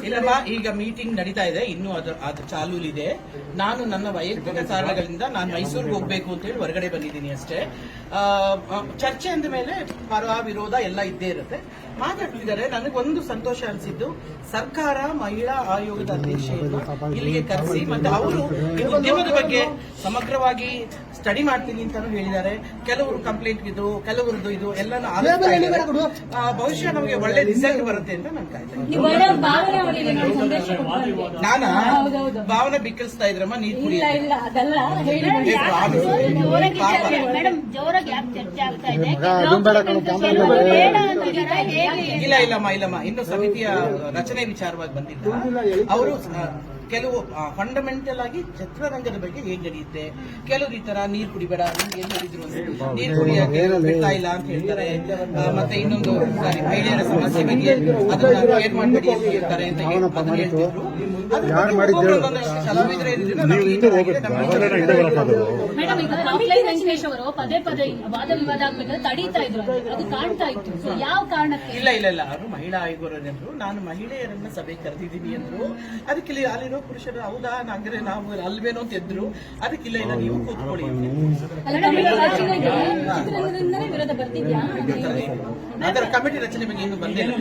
ಇಲ್ಲಮ್ಮ, ಈಗ ಮೀಟಿಂಗ್ ನಡೀತಾ ಇದೆ, ಇನ್ನು ಅದು ಚಾಲೂಲಿದೆ. ನಾನು ನನ್ನ ವೈಯಕ್ತಿಕ ಕಾರಣಗಳಿಂದ ನಾನು ಮೈಸೂರಿಗೆ ಹೋಗ್ಬೇಕು ಅಂತ ಹೇಳಿ ಹೊರಗಡೆ ಬಂದಿದ್ದೀನಿ ಅಷ್ಟೇ. ಚರ್ಚೆ ಅಂದ ಮೇಲೆ ಪರ ವಿರೋಧ ಎಲ್ಲ ಇದ್ದೇ ಇರುತ್ತೆ. ಮಾತಾಡ್ತಿದ್ದಾರೆ. ನನಗೊಂದು ಸಂತೋಷ ಅನಿಸಿದ್ದು, ಸರ್ಕಾರ ಮಹಿಳಾ ಆಯೋಗದ ಅಧ್ಯಕ್ಷೆಯನ್ನು ಇಲ್ಲಿಗೆ ಕರೆಸಿ ಮತ್ತೆ ಅವರು ಈ ಉದ್ಯಮದ ಬಗ್ಗೆ ಸಮಗ್ರವಾಗಿ ಸ್ಟಡಿ ಮಾಡ್ತೀನಿ ಅಂತಾನು ಹೇಳಿದ್ದಾರೆ. ಕೆಲವರು ಕಂಪ್ಲೇಂಟ್ ಇದ್ದು, ಕೆಲವರದ್ದು ಇದು ಎಲ್ಲ ಬಹುಶಃ ನಮಗೆ ಒಳ್ಳೆ ರಿಸಲ್ಟ್ ಬರುತ್ತೆ ಅಂತ ನಾನು ಕಾಯ್ತಾ ನಾನಾ ಭಾವನೆ ಬಿಕ್ಕಳಿಸ್ತಾ ಇದ್ರಮ್ಮ. ನೀರು ಕುಡಿ ಇಲ್ಲಮ್ಮ, ಇನ್ನು ಸಮಿತಿಯ ರಚನೆ ವಿಚಾರವಾಗಿ ಬಂದಿಲ್ಲ. ಅವರು ಕೆಲವು ಫಂಡಮೆಂಟಲ್ ಆಗಿ ಚಿತ್ರರಂಗದ ಬಗ್ಗೆ ಹೇಗೆ ನಡೆಯುತ್ತೆ, ಕೆಲವರು ಈ ತರ ನೀರು ಕುಡಿಬೇಡ, ಏನ್ ಹೇಳಿದ್ರು ನೀರು ಕುಡಿಯಕ್ಕೆ ಬಿಡ್ತಾ ಇಲ್ಲ ಅಂತ ಹೇಳ್ತಾರೆ. ಮತ್ತೆ ಇನ್ನೊಂದು ಮಹಿಳೆಯರ ಸಮಸ್ಯೆ ಬಗ್ಗೆ ಅದನ್ನ ಕೇರ್ ಮಾಡಬೇಡಿ ಅಂತ ಹೇಳ್ತಾರೆ ಅಂತ ಅದನ್ನ ಹೇಳ್ತಿದ್ರು. ಇಲ್ಲ ಅವರು ಮಹಿಳಾ ಆಯೋಗರು. ನಾನು ಮಹಿಳೆಯರನ್ನ ಸಭೆ ಕರೆದಿದ್ದೀನಿ ಅಂದ್ರು. ಅದಕ್ಕೆ ಅಲ್ಲಿರೋ ಪುರುಷರು ಹೌದಾ ನಂಗ್ರೆ ನಾವು ಅಲ್ವೇನೋ ಅಂತ ಎದ್ರು. ಅದಕ್ಕಿಲ್ಲ, ಇಲ್ಲ ನೀವು ಕೂತ್ಕೊಳ್ಳಿ. ಅದರ ಕಮಿಟಿ ರಚನೆ ಬಗ್ಗೆ ಇನ್ನು ಬಂದಿಲ್ಲ,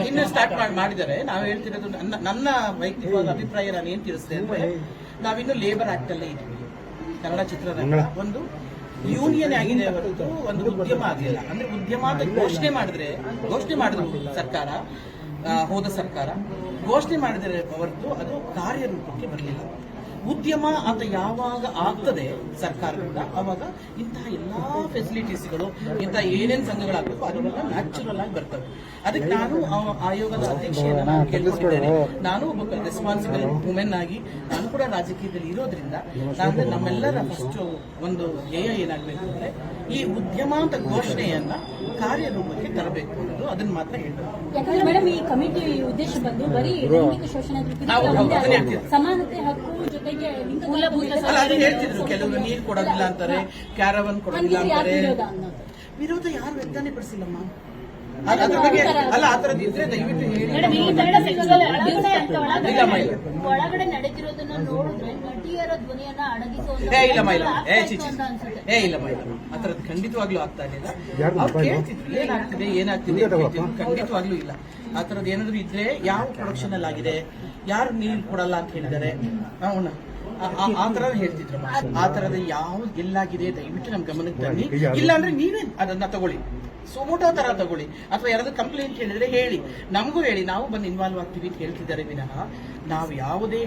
ಇನ್ನು ಸ್ಟಾರ್ಟ್ ಮಾಡಿದ್ದಾರೆ. ನಾವು ಹೇಳ್ತಿರೋದು ನನ್ನ ವೈಯಕ್ತಿಕವಾದ ಅಭಿಪ್ರಾಯ ನಾನು ಏನ್ ತಿಳಿಸಿದೆ ಅಂದ್ರೆ, ನಾವಿನ್ನು ಲೇಬರ್ ಆಕ್ಟ್ ಅಲ್ಲೇ ಇದ್ವಿ. ಕನ್ನಡ ಚಿತ್ರರಂಗ ಒಂದು ಯೂನಿಯನ್ ಆಗಿದೆ ಹೊರತು ಒಂದು ಉದ್ಯಮ ಆಗಿಲ್ಲ. ಅಂದ್ರೆ ಉದ್ಯಮ ಅಂತ ಘೋಷಣೆ ಮಾಡಿದ್ರು ಸರ್ಕಾರ, ಹೋದ ಸರ್ಕಾರ ಘೋಷಣೆ ಮಾಡಿದರೆ ಹೊರತು ಅದು ಕಾರ್ಯರೂಪಕ್ಕೆ ಬರಲಿಲ್ಲ. ಉದ್ಯಮ ಅಂತ ಯಾವಾಗ ಆಗ್ತದೆ ಸರ್ಕಾರದಿಂದ, ಅವಾಗ ಇಂತಹ ಎಲ್ಲಾ ಫೆಸಿಲಿಟೀಸ್ಗಳು, ಇಂತಹ ಏನೇನು ಸಂಘಗಳಾಗಬೇಕು ಅದನ್ನೆಲ್ಲ ನ್ಯಾಚುರಲ್ ಆಗಿ ಬರ್ತವೆ. ಅದಕ್ಕೆ ನಾನು ಆಯೋಗದ ಅಧ್ಯಕ್ಷೆಯನ್ನು ನಾನು ಕೇಳ್ಕೊಂಡಿದ್ದೇನೆ. ನಾನು ಒಬ್ಬ ರೆಸ್ಪಾನ್ಸಿಬಲ್ ವುಮೆನ್ ಆಗಿ ನಾನು ಕೂಡ ರಾಜಕೀಯದಲ್ಲಿ ಇರೋದ್ರಿಂದ ನಮ್ಮೆಲ್ಲರ ಫಸ್ಟ್ ಒಂದು ಧ್ಯೇಯ ಏನಾಗಬೇಕು ಅಂದ್ರೆ, ಈ ಉದ್ಯಮ ಅಂತ ಘೋಷಣೆಯನ್ನ ಕಾರ್ಯರೂಪಕ್ಕೆ ತರಬೇಕು ಅನ್ನೋದು, ಅದನ್ನ ಮಾತ್ರ ಹೇಳ್ತಾರೆ. ಮೇಡಮ್, ಈ ಕಮಿಟಿ ಉದ್ದೇಶ ಬಂದು ಬರೀ ಲೈಂಗಿಕ ಶೋಷಣೆ, ಸಮಾನತೆ ಹಕ್ಕು ಜೊತೆಗೆ ಅದು ಹೇಳ್ತಿದ್ರು. ಕೆಲವರು ನೀರು ಕೊಡೋದಿಲ್ಲ ಅಂತಾರೆ, ಕ್ಯಾರವನ್ ಕೊಡೋದಿಲ್ಲ ಅಂತಾರೆ. ವಿರೋಧ ಯಾರು ವ್ಯಕ್ತಪಡಿಸಿಲ್ಲಮ್ಮ. ಅದ್ರ ಬಗ್ಗೆ ಅಲ್ಲ, ಆ ತರದ್ದು ಇದ್ರೆ ದಯವಿಟ್ಟು ಹೇಳಿ. ಒಳಗಡೆ ನಡೆದಿರೋದನ್ನ ನೋಡಿದ್ರೆ ನಟಿಯರ ಧ್ವನಿಯನ್ನ ಇಲ್ಲಮ್ಮ, ಆ ತರದ್ದು ಖಂಡಿತವಾಗ್ಲೂ ಆಗ್ತಾ ಇರಲಿಲ್ಲ. ಅವ್ರು ಕೇಳ್ತಿದ್ರು ಏನಾಗ್ತಿದೆ ಖಂಡಿತವಾಗ್ಲೂ ಇಲ್ಲ. ಆ ತರದ್ದು ಏನಾದ್ರು ಇದ್ರೆ ಯಾವ ಪ್ರೊಡಕ್ಷನ್ ಅಲ್ಲಿ ಆಗಿದೆ, ಯಾರು ನೀರು ಕೊಡಲ್ಲ ಅಂತ ಹೇಳಿದ್ದಾರೆ, ಅವನ ಆ ತರ ಹೇಳ್ತಿದ್ರು. ಆ ತರದ ಯಾವ್ದು ಎಲ್ಲಾಗಿದೆ ದಯವಿಟ್ಟು ನಮ್ ಗಮನಕ್ಕೆ ತನ್ನಿ. ಇಲ್ಲಾಂದ್ರೆ ನೀವೇ ಅದನ್ನ ತಗೊಳ್ಳಿ, ಸೋಮೋಟೋ ತರ ತಗೊಳ್ಳಿ, ಅಥವಾ ಯಾರಾದ್ರೂ ಕಂಪ್ಲೇಂಟ್ ಹೇಳಿದ್ರೆ ಹೇಳಿ, ನಮಗೂ ಹೇಳಿ, ನಾವು ಬಂದು ಇನ್ವಾಲ್ವ್ ಆಗ್ತೀವಿ ಅಂತ ಹೇಳ್ತಿದ್ದಾರೆ ವಿನಃ ನಾವು ಯಾವುದೇ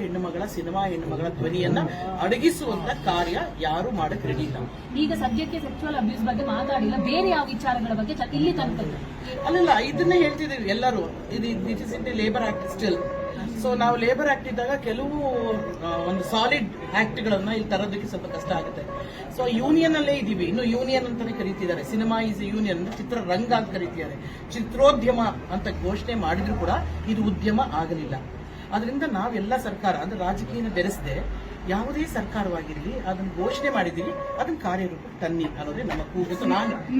ಸಿನಿಮಾ ಹೆಣ್ಣುಮಗಳ ಧ್ವನಿಯನ್ನ ಅಡಗಿಸುವಂತ ಕಾರ್ಯ ಯಾರು ಮಾಡಕ್ ರೆಡಿ ಇಲ್ಲ. ಈಗ ಸದ್ಯಕ್ಕೆ ಸೆಕ್ಸುವಲ್ ಅಬ್ಯೂಸ್ ಬಗ್ಗೆ ಮಾತಾಡಿಲ್ಲ, ಬೇರೆ ಯಾವ ವಿಚಾರಗಳ ಬಗ್ಗೆ ಇಲ್ಲಿ ತನಕ ಅಲ್ಲಲ್ಲ, ಇದನ್ನೇ ಹೇಳ್ತಿದ್ದೀವಿ ಎಲ್ಲರೂ. It is in the labour act still. So ನಾವು ಲೇಬರ್ ಆಕ್ಟ್ ಇದ್ದಾಗ ಕೆಲವು ಒಂದು ಸಾಲಿಡ್ ಆಕ್ಟ್ ಗಳನ್ನ ಇಲ್ಲಿ ತರೋದಕ್ಕೆ ಸ್ವಲ್ಪ ಕಷ್ಟ ಆಗುತ್ತೆ. ಸೊ ಯೂನಿಯನ್ ಅಲ್ಲೇ ಇದೀವಿ, ಇನ್ನು ಯೂನಿಯನ್ ಅಂತಾನೆ ಕರೀತಿದ್ದಾರೆ. ಸಿನಿಮಾ ಈಸ್ ಯೂನಿಯನ್, ಚಿತ್ರರಂಗ ಅಂತ ಕರೀತಿದ್ದಾರೆ. ಚಿತ್ರೋದ್ಯಮ ಅಂತ ಘೋಷಣೆ ಮಾಡಿದ್ರು ಕೂಡ ಇದು ಉದ್ಯಮ ಆಗಲಿಲ್ಲ. ಅದರಿಂದ ನಾವೆಲ್ಲ ಸರ್ಕಾರ ಅಂದ್ರೆ ರಾಜಕೀಯ ಬೆರೆಸದೆ ಯಾವುದೇ ಸರ್ಕಾರವಾಗಿರಲಿ ಅದನ್ನು ಘೋಷಣೆ ಮಾಡಿದೀವಿ, ಅದನ್ನ ಕಾರ್ಯರೂಪ ತನ್ನಿ ಅನ್ನೋದೇ ನಮ್ಮ ಕೂಗು.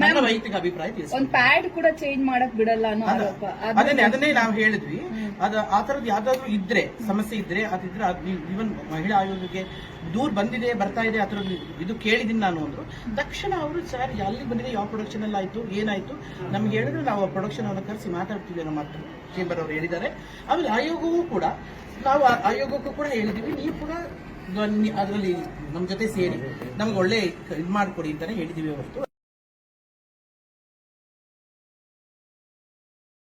ನನ್ನ ವೈಯಕ್ತಿಕ ಅಭಿಪ್ರಾಯ ಒಂದು ಪ್ಯಾಡ್ ಕೂಡ ಚೇಂಜ್ ಮಾಡಕ್ ಬಿಡಲ್ಲ ಅನ್ನೋ ಆರೋಪ. ಅದನ್ನೇ ನಾವು ಹೇಳಿದ್ವಿ. ಆ ತರದ್ದು ಯಾವ್ದಾದ್ರು ಇದ್ರೆ ಸಮಸ್ಯೆ ಇದ್ರೆ ಅದಿದ್ರೆ ಇವನ್ ಮಹಿಳಾ ಆಯೋಗಕ್ಕೆ ದೂರ ಬಂದಿದೆ, ಬರ್ತಾ ಇದೆ, ಆ ತರದ್ದು ಇದು ಕೇಳಿದೀನಿ ನಾನು ಅಂದ್ರು. ತಕ್ಷಣ ಅವರು ಸರ್ ಅಲ್ಲಿ ಬಂದಿದೆ, ಯಾವ ಪ್ರೊಡಕ್ಷನ್ ಅಲ್ಲಿ ಆಯ್ತು, ಏನಾಯ್ತು ನಮ್ಗೆ ಹೇಳಿದ್ರು, ನಾವು ಪ್ರೊಡಕ್ಷನ್ ಅವ್ರನ್ನ ಕರೆಸಿ ಮಾತಾಡ್ತೀವಿ ಅನ್ನೋ ಮಾತು ಚೇಂಬರ್ ಅವರು ಹೇಳಿದ್ದಾರೆ. ಆಮೇಲೆ ಆಯೋಗವೂ ಕೂಡ ನಾವು ಆಯೋಗಕ್ಕೂ ಕೂಡ ಹೇಳಿದೀವಿ, ನೀವು ಕೂಡ ಅದರಲ್ಲಿ ನಮ್ಮ ಜೊತೆ ಸೇರಿ ನಮ್ಗೆ ಒಳ್ಳೆ ಇದು ಮಾಡ್ಕೊಡಿ ಅಂತಾನೆ ಹೇಳಿದೀವಿ ಹೊರತು